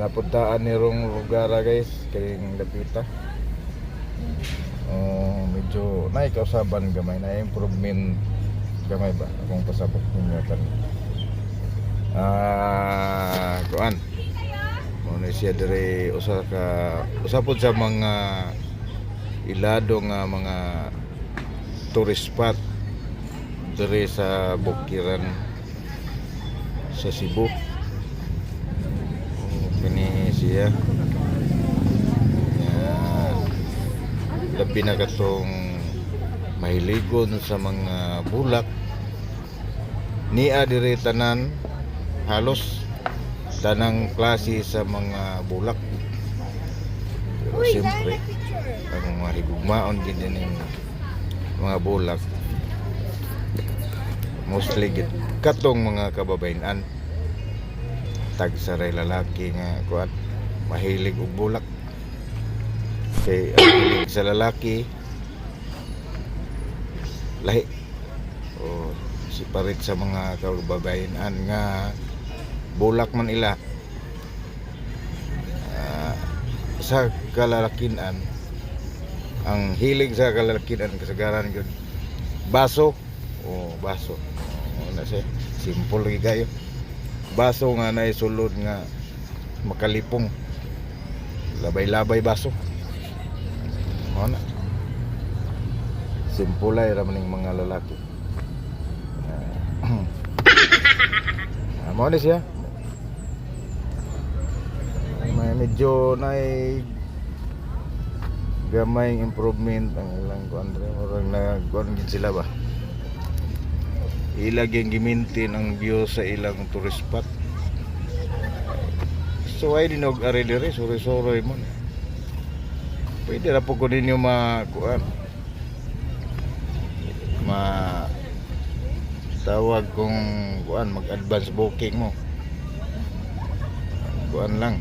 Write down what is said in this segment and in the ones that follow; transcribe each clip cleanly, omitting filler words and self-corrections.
napuntaan ni rong lugar guys kayong Lapita. Medyo naikausaban gamay na improvement gamay ba akong pasabot ninyo tan. Kuan. Muna siya dire usapod sa mga ilado nga mga tourist spot dire sa Bukiran sa Cebu. Kini siya labi na katong mahiligon sa mga bulak niya dire tanan halos tanang klase sa mga bulak. Pero siyempre ang mga higugmaon din yung mga bulak mostly katong mga kababayan tagsaray lalaki nga kuan mahilig og bulak. Kay ang hilig sa lalaki lahi o siparit sa mga kababayan nga bulak man ila. Sa kalalakian ang hilig sa kalalakian kasagaran gyud baso o baso na siya simple lagi kayo baso nga nay sulod nga makalipong labay-labay baso na simple ay ramaning mga lalaki. Mo ni siya may medyo nay gamay improvement ang ilang kuan orang nagkuan gid sila ba ilaging gimintin ang view sa ilang tourist spot. So ay dinog ari dire suri-suri mo pwede ra po ko ninyo makuan tawag kung kuan mag-advance booking mo kuan lang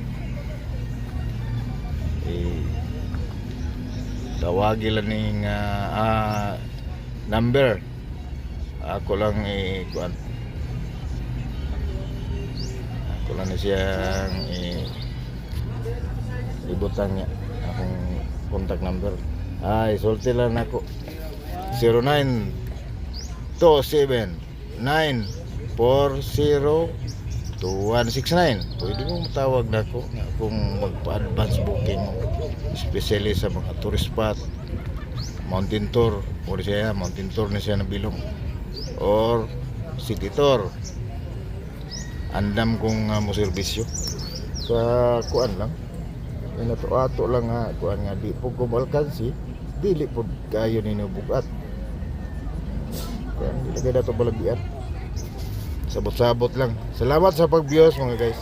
tawagin lang ning number ako lang kuan ako lang na siyang ibutan niya akong contact number isulti lang ako 0927-940-2169. Pwede mo matawag na ako kung magpa-advance booking mo especially sa mga tourist spot mountain tour o siya mountain tour na siya na bilong or city tour andam kung mo serbisyo sa kuan lang ato lang nga kuan nga di po kumalkansi dili po kayo ninyo bugat kaya dili kayo dato balagian sabot-sabot lang. Salamat sa pag-views mga guys.